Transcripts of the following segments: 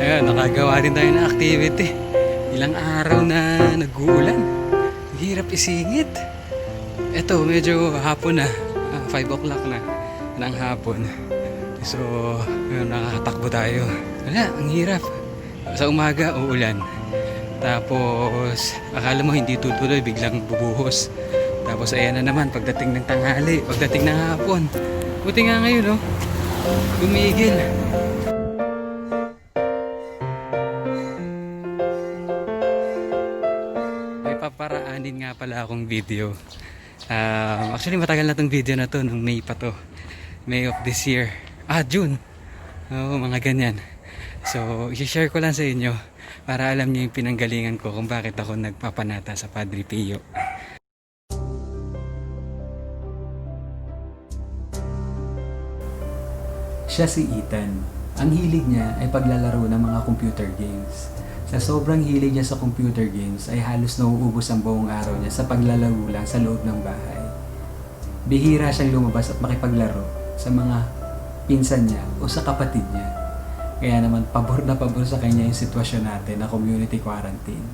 Ayan, nakagawa din tayo ng activity. Ilang araw na nag-uulan. Hirap isingit. Eto, medyo hapon na. 5 o'clock na ng hapon. So, nakakatakbo tayo. Wala, ang hirap. Sa umaga, uulan. Tapos, akala mo hindi tutuloy, biglang bubuhos. Tapos, ayan na naman, pagdating ng tanghali, pagdating ng hapon. Buti nga ngayon, gumigil. May paparaanin nga pala akong video. Actually, matagal na tong video na to, nung May pa to. May of this year. June. Oo, mga ganyan. So, i-share ko lang sa inyo para alam niyo yung pinanggalingan ko kung bakit ako nagpapanata sa Padre Pio. Siya si Ethan. Ang hilig niya ay paglalaro ng mga computer games. Sa sobrang hilig niya sa computer games ay halos nauubos ang buong araw niya sa paglalaro lang sa loob ng bahay. Bihira siyang lumabas at makipaglaro sa mga pinsan niya o sa kapatid niya. Kaya naman pabor na pabor sa kanya yung sitwasyon natin na community quarantine.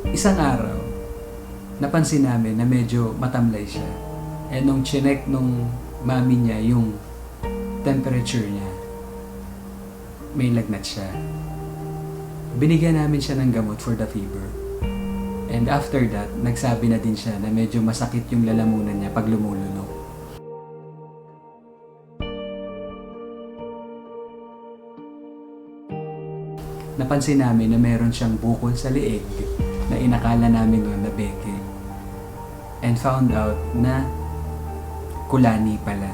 Isang araw, napansin namin na medyo matamlay siya. Nung chinek nung mami niya yung temperature niya, may lagnat siya. Binigyan namin siya ng gamot for the fever. And after that, nagsabi na din siya na medyo masakit yung lalamunan niya pag lumulunok. Napansin namin na meron siyang bukol sa leeg na inakala namin noon na beke. And found out na kulani pala.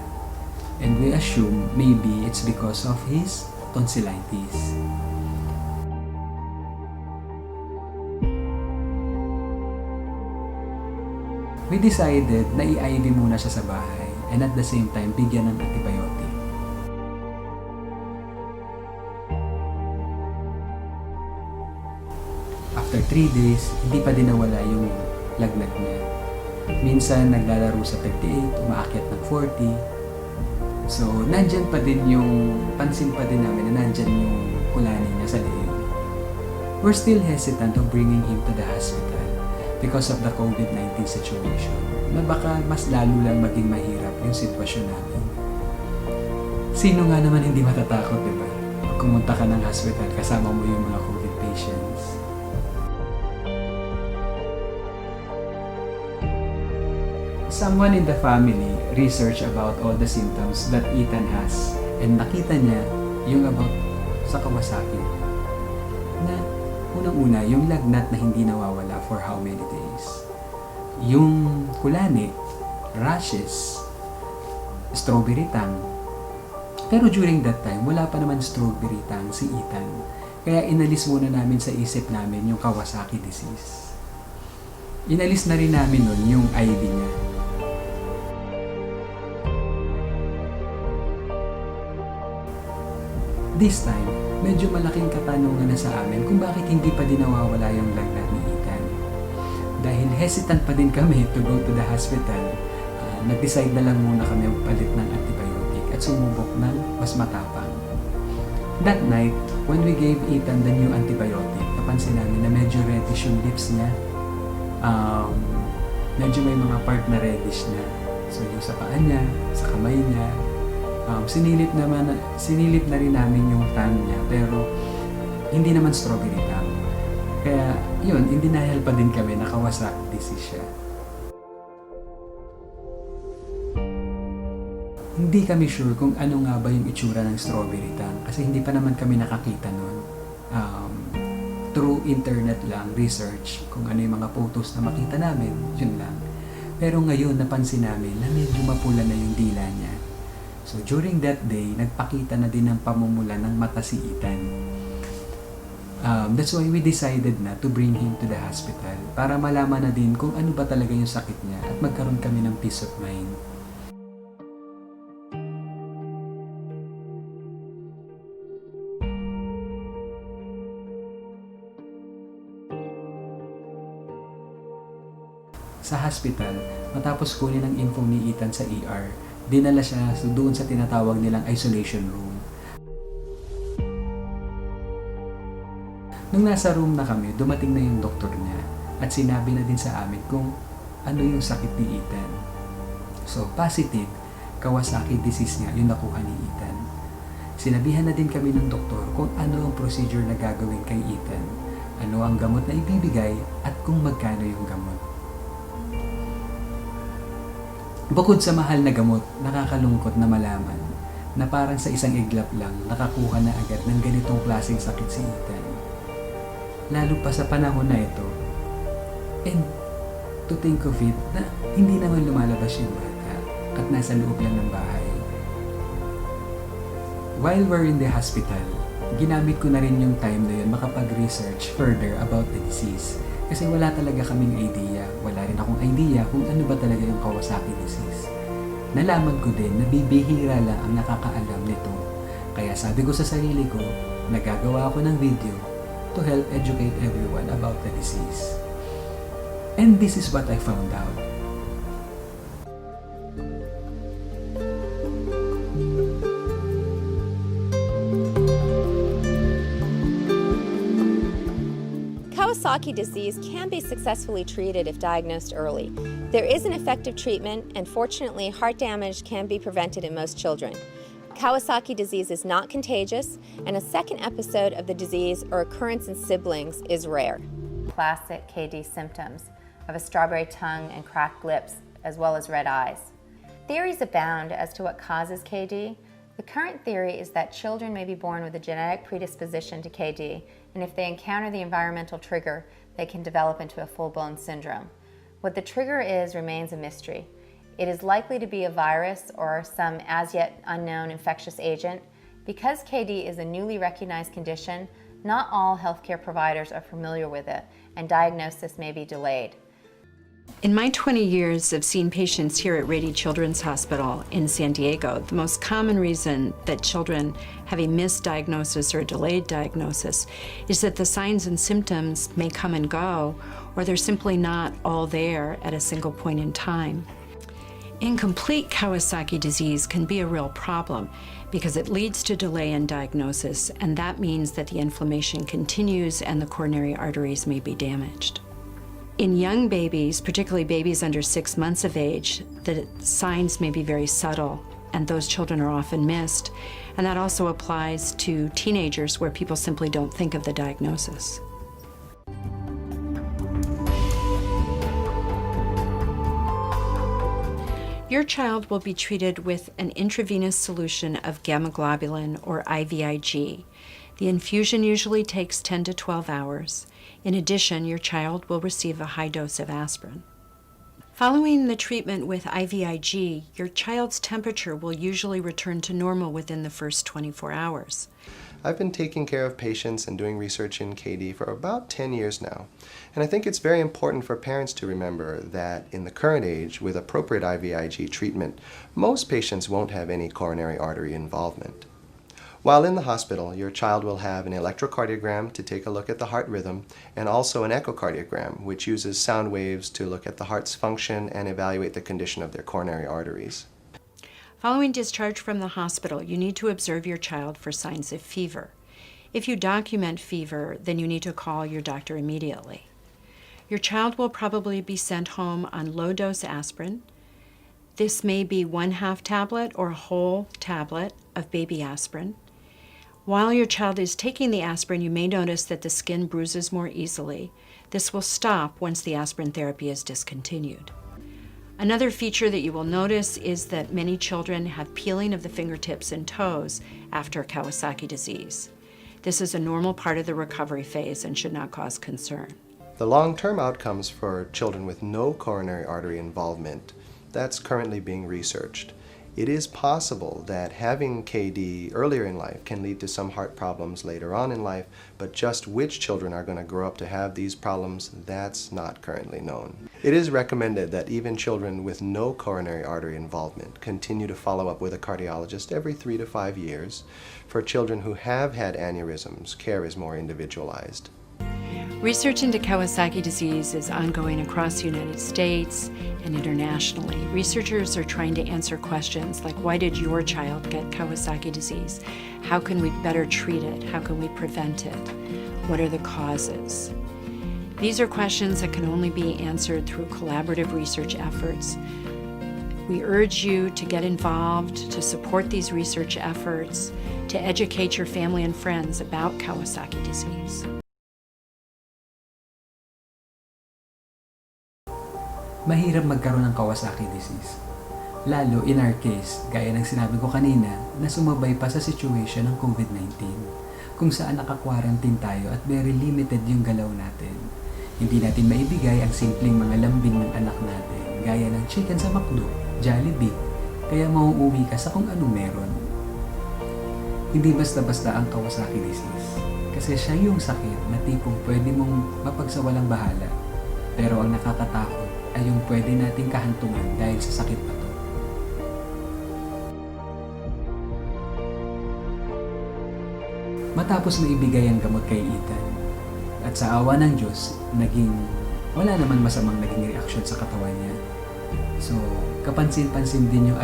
And we assume maybe it's because of his tonsillitis. We decided na i-IV muna siya sa bahay and at the same time bigyan ng antibiotic. After 3 days, hindi pa din nawala yung lagnat niya. Minsan naglalaro sa 38, umaakyat ng 40. So, nandyan pa din yung, pansin pa din namin na nandyan yung kulani niya sa leeg. We're still hesitant of bringing him to the hospital because of the COVID-19 situation, na baka mas lalo lang maging mahirap yung sitwasyon namin. Sino nga naman hindi matatakot, diba? Pag kumunta ka ng hospital, kasama mo yung mga COVID patients. Someone in the family researched about all the symptoms that Ethan has, and nakita niya yung about sa Kawasaki na unang-una, yung lagnat na hindi nawawala for how many days. Yung kulani, rashes, strawberry tongue. Pero during that time, wala pa naman strawberry tongue si Ethan. Kaya inalis muna namin sa isip namin yung Kawasaki disease. Inalis na rin namin nun yung IV niya. This time, medyo malaking katanungan na sa amin kung bakit hindi pa din nawawala yung lagnat ni Ethan. Dahil hesitant pa din kami to go to the hospital, nag-decide na lang muna kami palit ng antibiotic at sumubok ng mas matapang. That night, when we gave Ethan the new antibiotic, napansin namin na medyo reddish yung lips niya. Medyo may mga part na reddish na. So yung sa paa niya, sa kamay niya, sinilip na rin namin yung tongue niya, pero hindi naman strawberry tongue. Kaya yun, in denial pa din kami na Kawasaki disease siya. Hindi kami sure kung ano nga ba yung itsura ng strawberry tongue kasi hindi pa naman kami nakakita nun. Through internet lang, research, kung ano yung mga photos na makita namin, yun lang. Pero ngayon, napansin namin na medyo mapula na yung dila niya. So during that day, nagpakita na din ng pamumula ng mata si Ethan. That's why we decided na to bring him to the hospital para malaman na din kung ano ba talaga yung sakit niya at magkaroon kami ng peace of mind. Sa hospital, matapos kunin ang info ni Ethan sa ER, dinala siya doon sa tinatawag nilang isolation room. Nung nasa room na kami, dumating na yung doktor niya at sinabi na din sa amin kung ano yung sakit ni Ethan. So, positive, Kawasaki disease nga yung nakuha ni Ethan. Sinabihan na din kami ng doktor kung ano ang procedure na gagawin kay Ethan, ano ang gamot na ibibigay at kung magkano yung gamot. Bukod sa mahal na gamot, nakakalungkot na malaman na parang sa isang iglap lang nakakuha na agad ng ganitong klaseng sakit si Ethan. Lalo pa sa panahon na ito. And to think of it, na hindi naman lumalabas yung bata at nasa loob lang ng bahay. While we're in the hospital, ginamit ko na rin yung time na yun makapag-research further about the disease. Kasi wala talaga kaming idea, wala rin akong idea kung ano ba talaga yung Kawasaki disease. Nalaman ko din na bibihira lang ang nakakaalam nito. Kaya sabi ko sa sarili ko, nagagawa ako ng video to help educate everyone about the disease. And this is what I found out. Kawasaki disease can be successfully treated if diagnosed early. There is an effective treatment, and fortunately, heart damage can be prevented in most children. Kawasaki disease is not contagious, and a second episode of the disease or occurrence in siblings is rare. Classic KD symptoms of a strawberry tongue and cracked lips, as well as red eyes. Theories abound as to what causes KD. The current theory is that children may be born with a genetic predisposition to KD, and if they encounter the environmental trigger, they can develop into a full-blown syndrome. What the trigger is remains a mystery. It is likely to be a virus or some as yet unknown infectious agent. Because KD is a newly recognized condition, not all healthcare providers are familiar with it, and diagnosis may be delayed. In my 20 years of seeing patients here at Rady Children's Hospital in San Diego, the most common reason that children have a misdiagnosis or a delayed diagnosis is that the signs and symptoms may come and go, or they're simply not all there at a single point in time. Incomplete Kawasaki disease can be a real problem because it leads to delay in diagnosis, and that means that the inflammation continues and the coronary arteries may be damaged. In young babies, particularly babies under 6 months of age, the signs may be very subtle, and those children are often missed. And that also applies to teenagers where people simply don't think of the diagnosis. Your child will be treated with an intravenous solution of gamma globulin or IVIG. The infusion usually takes 10 to 12 hours. In addition, your child will receive a high dose of aspirin. Following the treatment with IVIG, your child's temperature will usually return to normal within the first 24 hours. I've been taking care of patients and doing research in KD for about 10 years now. And I think it's very important for parents to remember that in the current age, with appropriate IVIG treatment, most patients won't have any coronary artery involvement. While in the hospital, your child will have an electrocardiogram to take a look at the heart rhythm, and also an echocardiogram, which uses sound waves to look at the heart's function and evaluate the condition of their coronary arteries. Following discharge from the hospital, you need to observe your child for signs of fever. If you document fever, then you need to call your doctor immediately. Your child will probably be sent home on low-dose aspirin. This may be 1/2 tablet or a whole tablet of baby aspirin. While your child is taking the aspirin, you may notice that the skin bruises more easily. This will stop once the aspirin therapy is discontinued. Another feature that you will notice is that many children have peeling of the fingertips and toes after Kawasaki disease. This is a normal part of the recovery phase and should not cause concern. The long-term outcomes for children with no coronary artery involvement, that's currently being researched. It is possible that having KD earlier in life can lead to some heart problems later on in life, but just which children are going to grow up to have these problems, that's not currently known. It is recommended that even children with no coronary artery involvement continue to follow up with a cardiologist every 3 to 5 years. For children who have had aneurysms, care is more individualized. Research into Kawasaki disease is ongoing across the United States and internationally. Researchers are trying to answer questions like, why did your child get Kawasaki disease? How can we better treat it? How can we prevent it? What are the causes? These are questions that can only be answered through collaborative research efforts. We urge you to get involved, to support these research efforts, to educate your family and friends about Kawasaki disease. Mahirap magkaroon ng Kawasaki disease. Lalo in our case, gaya ng sinabi ko kanina, na sumabay pa sa situation ng COVID-19, kung saan naka-quarantine tayo at very limited yung galaw natin. Hindi natin maibigay ang simpleng mga lambing ng anak natin, gaya ng chicken sa McDo, Jollibee, kaya mauuwi ka sa kung anong meron. Hindi basta-basta ang Kawasaki disease, kasi siya yung sakit na tipong pwede mong mapagsawalang bahala, pero ang nakakatakot ay yung pwede nating kahantungan dahil sa sakit na to. Matapos maibigay ang gamot kay Ethan, at sa awa ng Diyos, wala naman masamang naging reaksyon sa katawan niya. So, kapansin-pansin din yung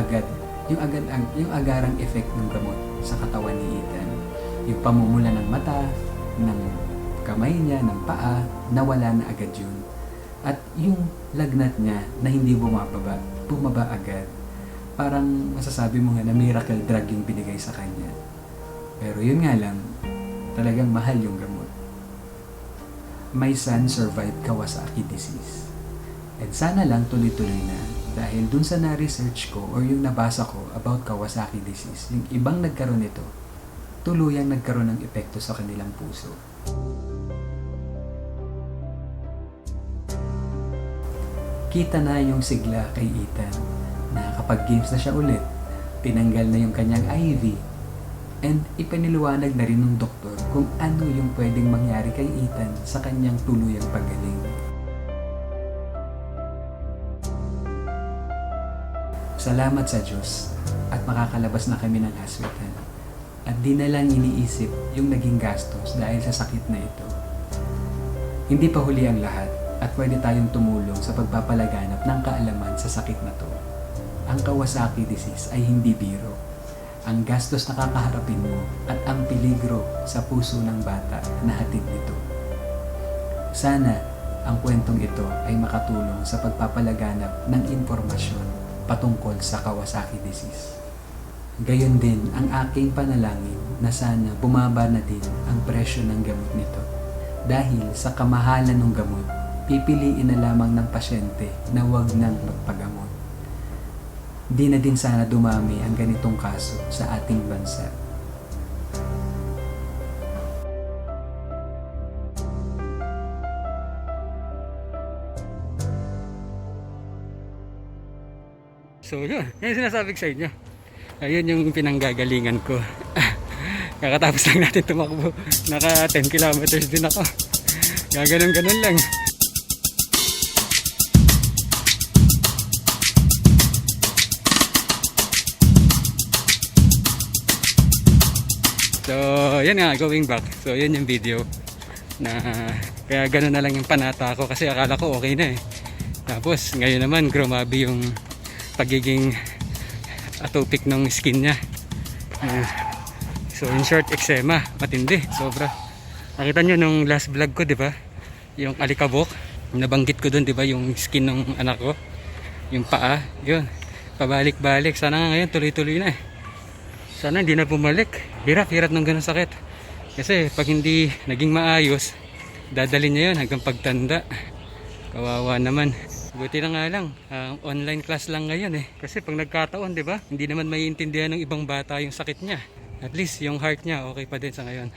agarang effect ng gamot sa katawan ni Ethan. Yung pamumula ng mata, ng kamay niya, ng paa, nawala na agad yun. At yung lagnat niya na hindi bumaba agad. Parang masasabi mo nga na miracle drug yung binigay sa kanya. Pero yun nga lang, talagang mahal yung gamot. My son survived Kawasaki disease. And sana lang tuloy-tuloy na dahil dun sa na-research ko or yung nabasa ko about Kawasaki disease, yung ibang nagkaroon nito, tuluyang nagkaroon ng epekto sa kanilang puso. Kita na yung sigla kay Ethan na kapag games na siya ulit, tinanggal na yung kanyang IV and ipiniliwanag na rin ng doktor kung ano yung pwedeng mangyari kay Ethan sa kanyang tuluyang paggaling. Salamat sa Diyos at makakalabas na kami ng hospital at di na lang iniisip yung naging gastos dahil sa sakit na ito. Hindi pa huli ang lahat at pwede tayong tumulong sa pagpapalaganap ng kaalaman sa sakit na to. Ang Kawasaki disease ay hindi biro. Ang gastos na kakaharapin mo at ang peligro sa puso ng bata na hatid nito. Sana ang kwentong ito ay makatulong sa pagpapalaganap ng impormasyon patungkol sa Kawasaki disease. Gayon din ang aking panalangin na sana bumaba na din ang presyo ng gamot nito. Dahil sa kamahalan ng gamot, pipiliin na lamang ng pasyente na huwag nang magpagamot. Di na din sana dumami ang ganitong kaso sa ating bansa. So yun sinasabi ko sa inyo. Ayun yung pinanggagalingan ko. Kakatapos lang natin tumakbo. Naka 10 kilometers din ako. Gaganon-ganon lang. So, yan nga, going back. So, yan yung video na kaya gano'n na lang yung panata ko kasi akala ko okay na eh. Tapos, ngayon naman, grumabi yung pagiging atopic ng skin niya. So, in short, eczema. Matindi, sobra. Nakita nyo nung last vlog ko, di ba? Yung alikabok. Nabanggit ko dun, di ba? Yung skin ng anak ko. Yung paa. Yun. Pabalik-balik. Sana nga ngayon, tuloy-tuloy na eh. Sana hindi na bumalik. Hirap ng ganun sakit. Kasi pag hindi naging maayos, dadalhin niya yun hanggang pagtanda. Kawawa naman. Buti na nga lang, online class lang ngayon eh. Kasi pag nagkataon, di ba? Hindi naman maiintindihan ng ibang bata yung sakit niya. At least yung heart niya okay pa din sa ngayon.